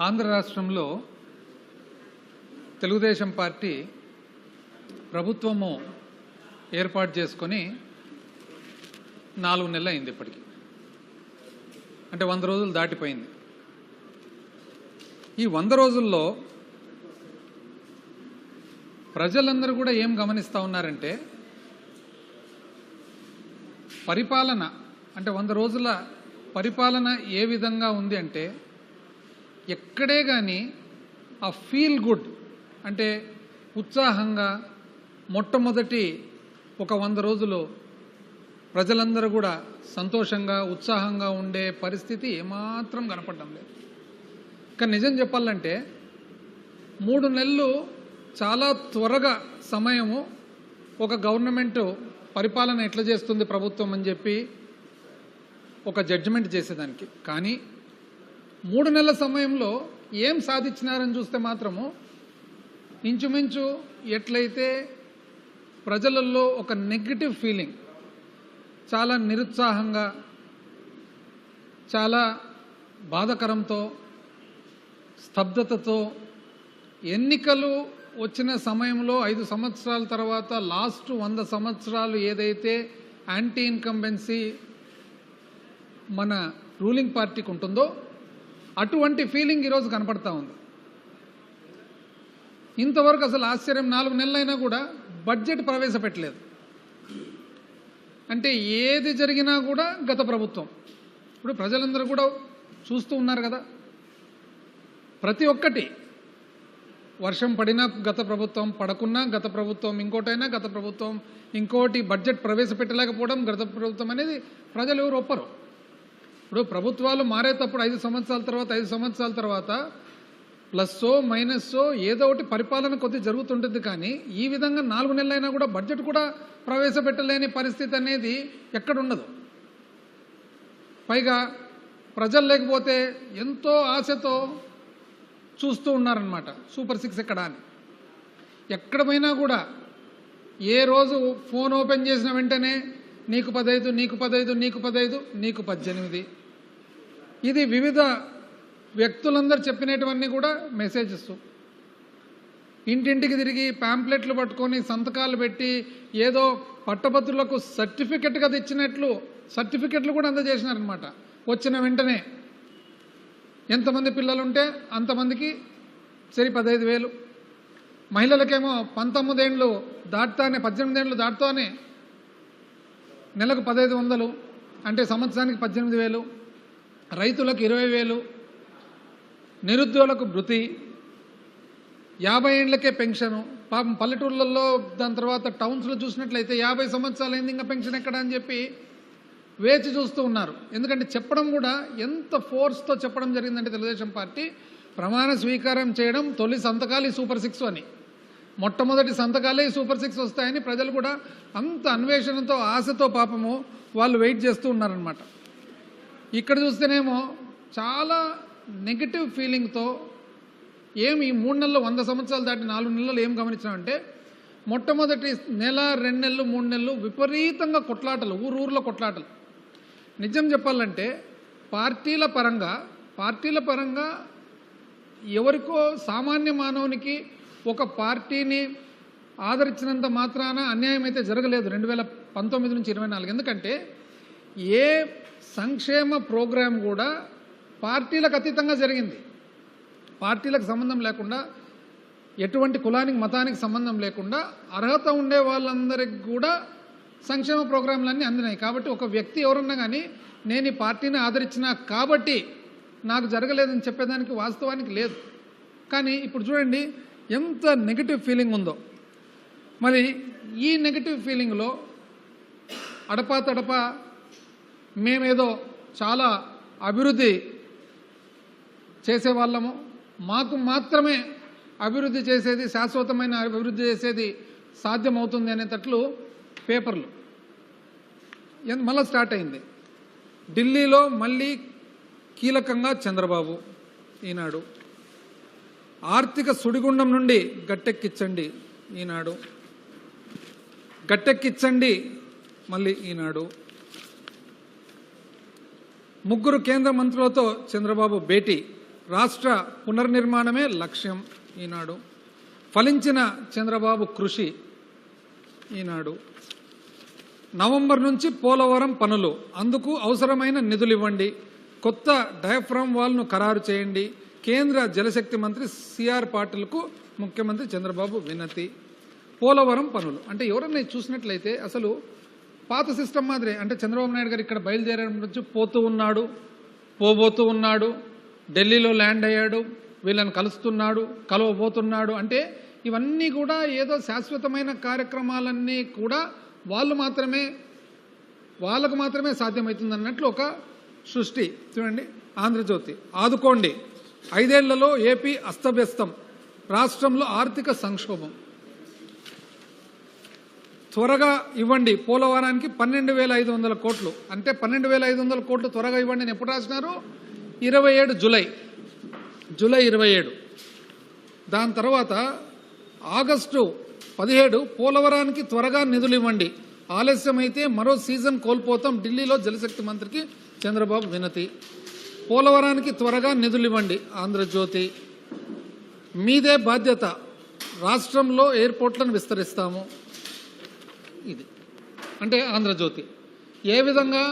ఆంధ్ర రాష్ట్రంలో తెలుగుదేశం పార్టీ ప్రభుత్వము ఏర్పాటు చేసుకొని 4 నెలలు అయింది. ఇప్పటికి అంటే 100 రోజులు దాటిపోయింది. ఈ 100 రోజుల్లో ప్రజలందరూ కూడా ఏం గమనిస్తూ ఉన్నారంటే, పరిపాలన అంటే 100 రోజుల పరిపాలన ఏ విధంగా ఉంది అంటే, ఎక్కడే కానీ ఆ ఫీల్ గుడ్ అంటే ఉత్సాహంగా మొట్టమొదటి ఒక 100 రోజులు ప్రజలందరూ కూడా సంతోషంగా ఉత్సాహంగా ఉండే పరిస్థితి ఏమాత్రం కనపడడం లేదు. కానీ నిజం చెప్పాలంటే 3 నెలలు చాలా త్వరగా సమయము ఒక గవర్నమెంట్ పరిపాలన ఎట్లా చేస్తుంది ప్రభుత్వం అని చెప్పి ఒక జడ్జిమెంట్ చేసేదానికి. కానీ 3 నెలల సమయంలో ఏం సాధించినారని చూస్తే మాత్రము ఇంచుమించు ఎట్లయితే ప్రజలలో ఒక నెగటివ్ ఫీలింగ్, చాలా నిరుత్సాహంగా, చాలా బాధాకరంతో, స్తబ్దతతో ఎన్నికలు వచ్చిన సమయంలో 5 సంవత్సరాల తర్వాత లాస్ట్ 100 సంవత్సరాలు ఏదైతే యాంటీ ఇన్కంబెన్సీ మన రూలింగ్ పార్టీకి ఉంటుందో అటువంటి ఫీలింగ్ ఈరోజు కనపడతా ఉంది. ఇంతవరకు అసలు ఆశ్చర్యం, 4 నెలలైనా కూడా బడ్జెట్ ప్రవేశపెట్టలేదు. అంటే ఏది జరిగినా కూడా గత ప్రభుత్వం. ఇప్పుడు ప్రజలందరూ కూడా చూస్తూ ఉన్నారు కదా, ప్రతి ఒక్కటి వర్షం పడినా గత ప్రభుత్వం, పడకున్నా గత ప్రభుత్వం, ఇంకోటైనా గత ప్రభుత్వం, ఇంకోటి బడ్జెట్ ప్రవేశపెట్టలేకపోవడం గత ప్రభుత్వం అనేది ప్రజలు ఎవరు ఒప్పరు. ఇప్పుడు ప్రభుత్వాలు మారేటప్పుడు 5 సంవత్సరాల తర్వాత ప్లస్సో మైనస్సో ఏదో ఒకటి పరిపాలన కొద్ది జరుగుతుంటుంది. కానీ ఈ విధంగా 4 నెలలైనా కూడా బడ్జెట్ కూడా ప్రవేశపెట్టలేని పరిస్థితి అనేది ఎక్కడుండదు. పైగా ప్రజలు లేకపోతే ఎంతో ఆశతో చూస్తూ ఉన్నారనమాట సూపర్ 6 ఎక్కడ అని. ఎక్కడ పోయినా కూడా ఏ రోజు ఫోన్ ఓపెన్ చేసిన వెంటనే నీకు 15, నీకు 15, నీకు 15, నీకు 18. ఇది వివిధ వ్యక్తులందరూ చెప్పినటువన్నీ కూడా మెసేజెస్. ఇంటింటికి తిరిగి ప్యాంప్లెట్లు పట్టుకొని సంతకాలు పెట్టి ఏదో పట్టభద్రులకు సర్టిఫికెట్గా తెచ్చినట్లు సర్టిఫికెట్లు కూడా అందజేసినారనమాట. వచ్చిన వెంటనే ఎంతమంది పిల్లలుంటే అంతమందికి సరి 15,000. మహిళలకేమో 19 ఏళ్ళు దాటుతానే 18 ఏళ్ళు దాటుతానే నెలకు 1,500 అంటే సంవత్సరానికి 18,000. రైతులకు 20,000. నిరుద్యోగులకు భృతి, 50 ఏళ్లకే పెన్షను. పాపం పల్లెటూళ్ళల్లో దాని తర్వాత టౌన్స్లో చూసినట్లయితే 50 సంవత్సరాలు అయింది ఇంకా పెన్షన్ ఎక్కడ అని చెప్పి వేచి చూస్తూ ఉన్నారు. ఎందుకంటే చెప్పడం కూడా ఎంత ఫోర్స్తో చెప్పడం జరిగిందంటే తెలుగుదేశం పార్టీ ప్రమాణ స్వీకారం చేయడం తొలి సంతకాలు ఈ సూపర్ 6 అని, మొట్టమొదటి సంతకాలే ఈ సూపర్ 6 వస్తాయని ప్రజలు కూడా అంత అన్వేషణతో ఆశతో పాపము వాళ్ళు వెయిట్ చేస్తూ ఉన్నారనమాట. ఇక్కడ చూస్తేనేమో చాలా నెగటివ్ ఫీలింగ్తో ఏమి ఈ 3 నెలలు 100 సంవత్సరాలు దాటి 4 నెలలు ఏం గమనించామంటే, మొట్టమొదటి నెల 2 నెలలు 3 నెలలు విపరీతంగా కొట్లాటలు, ఊరూరులో కొట్లాటలు. నిజం చెప్పాలంటే పార్టీల పరంగా ఎవరికో సామాన్య మానవునికి ఒక పార్టీని ఆదరించినంత మాత్రాన అన్యాయం అయితే జరగలేదు 2019 నుంచి 24. ఎందుకంటే ఏ సంక్షేమ ప్రోగ్రాం కూడా పార్టీలకు అతీతంగా జరిగింది. పార్టీలకు సంబంధం లేకుండా, ఎటువంటి కులానికి మతానికి సంబంధం లేకుండా అర్హత ఉండే వాళ్ళందరికీ కూడా సంక్షేమ ప్రోగ్రాంలన్నీ అందినాయి. కాబట్టి ఒక వ్యక్తి ఎవరన్నా కానీ నేను ఈ పార్టీని ఆదరించినా కాబట్టి నాకు జరగలేదని చెప్పేదానికి వాస్తవానికి లేదు. కానీ ఇప్పుడు చూడండి ఎంత నెగటివ్ ఫీలింగ్ ఉందో. మరి ఈ నెగటివ్ ఫీలింగ్లో అడపా మేమేదో చాలా అభివృద్ధి చేసేవాళ్ళము, మాకు మాత్రమే అభివృద్ధి చేసేది, శాశ్వతమైన అభివృద్ధి చేసేది సాధ్యమవుతుంది అనేటట్లు పేపర్లు మళ్ళీ స్టార్ట్ అయింది. ఢిల్లీలో మళ్ళీ కీలకంగా చంద్రబాబు ఈనాడు, ఆర్థిక సుడిగుండం నుండి గట్టెక్కించండి ఈనాడు, గట్టెక్కించండి మళ్ళీ ఈనాడు, 3 కేంద్ర మంత్రులతో చంద్రబాబు భేటీ రాష్ట్ర పునర్నిర్మాణమే లక్ష్యం ఈనాడు. ఫలించిన చంద్రబాబు కృషి ఈనాడు. నవంబర్ నుంచి పోలవరం పనులు, అందుకు అవసరమైన నిధులు ఇవ్వండి, కొత్త డయాఫ్రామ్ వాల్ను ఖరారు చేయండి, కేంద్ర జలశక్తి మంత్రి సిఆర్ పాటిల్కు ముఖ్యమంత్రి చంద్రబాబు వినతి. పోలవరం పనులు అంటే ఎవరన్నా చూసినట్లయితే అసలు పాత సిస్టమ్ మాదిరే. అంటే చంద్రబాబు నాయుడు గారు ఇక్కడ బయలుదేరడం నుంచి పోతూ ఉన్నాడు, పోబోతూ ఉన్నాడు, ఢిల్లీలో ల్యాండ్ అయ్యాడు, వీళ్ళని కలుస్తున్నాడు, కలవబోతున్నాడు. అంటే ఇవన్నీ కూడా ఏదో శాశ్వతమైన కార్యక్రమాలన్నీ కూడా వాళ్ళకు మాత్రమే సాధ్యమవుతుంది అన్నట్లు ఒక సృష్టి. చూడండి, ఆంధ్రజ్యోతి, ఆదుకోండి, 5 ఏళ్లలో ఏపీ అస్తవ్యస్తం, రాష్ట్రంలో ఆర్థిక సంక్షోభం, త్వరగా ఇవ్వండి పోలవరానికి 12,500 కోట్లు. అంటే 12,500 కోట్లు త్వరగా ఇవ్వండి అని ఎప్పుడు రాసినారు? 27 జూలై 27. దాని తర్వాత ఆగస్టు 17 పోలవరానికి త్వరగా నిధులు ఇవ్వండి, ఆలస్యమైతే మరో సీజన్ కోల్పోతాం, ఢిల్లీలో జలశక్తి మంత్రికి చంద్రబాబు వినతి. పోలవరానికి త్వరగా నిధులు ఇవ్వండి, ఆంధ్రజ్యోతి. మీదే బాధ్యత, రాష్ట్రంలో ఎయిర్పోర్ట్లను విస్తరిస్తాము. ఇది అంటే ఆంధ్రజ్యోతి. ఏ విధంగా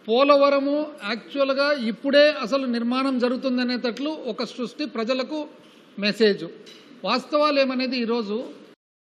పోలవరము యాక్చువల్గా ఇప్పుడే అసలు నిర్మాణం జరుగుతుందనేటట్లు ఒక సృష్టి, ప్రజలకు మెసేజ్. వాస్తవాలు ఏమనేది ఈరోజు